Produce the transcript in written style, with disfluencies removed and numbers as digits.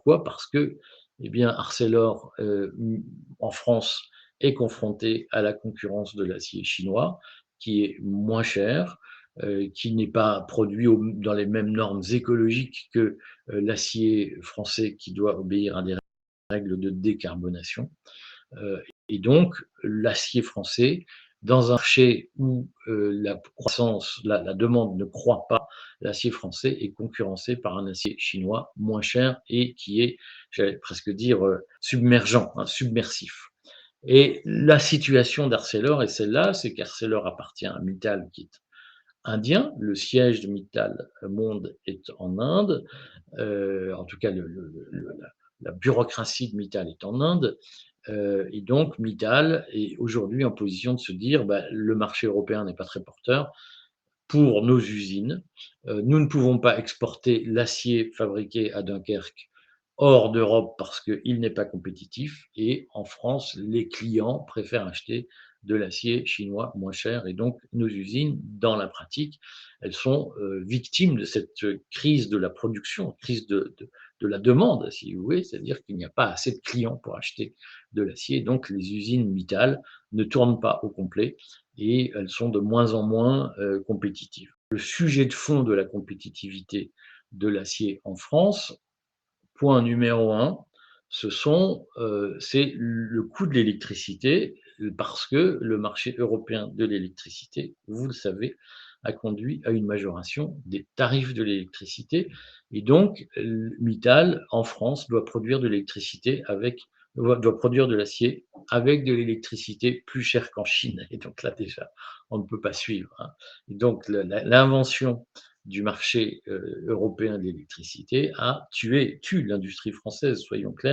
Pourquoi? Parce que, eh bien, Arcelor, en France, est confronté à la concurrence de l'acier chinois, qui est moins cher, qui n'est pas produit dans les mêmes normes écologiques que l'acier français, qui doit obéir à des règles de décarbonation. Et donc, l'acier français, dans un marché où la demande ne croît pas, l'acier français est concurrencé par un acier chinois moins cher et qui est, j'allais presque dire, submergent, hein, submersif. Et la situation d'Arcelor est celle-là, c'est qu'Arcelor appartient à Mittal, qui est indien. Le siège de Mittal Monde est en Inde. En tout cas, la bureaucratie de Mittal est en Inde. Et donc, Mittal est aujourd'hui en position de se dire, bah, le marché européen n'est pas très porteur pour nos usines. Nous ne pouvons pas exporter l'acier fabriqué à Dunkerque hors d'Europe parce qu'il n'est pas compétitif. Et en France, les clients préfèrent acheter de l'acier chinois moins cher. Et donc, nos usines, dans la pratique, elles sont victimes de cette crise de la production, crise de la demande, si vous voulez, c'est-à-dire qu'il n'y a pas assez de clients pour acheter de l'acier. Donc, les usines Mittal ne tournent pas au complet et elles sont de moins en moins compétitives. Le sujet de fond de la compétitivité de l'acier en France, point numéro un, c'est le coût de l'électricité, parce que le marché européen de l'électricité, vous le savez, a conduit à une majoration des tarifs de l'électricité. Et donc, Mittal, en France, doit produire de l'électricité doit produire de l'acier avec de l'électricité plus chère qu'en Chine. Et donc là, déjà, on ne peut pas suivre, hein. Et donc, l'invention du marché européen de l'électricité tue l'industrie française, soyons clairs.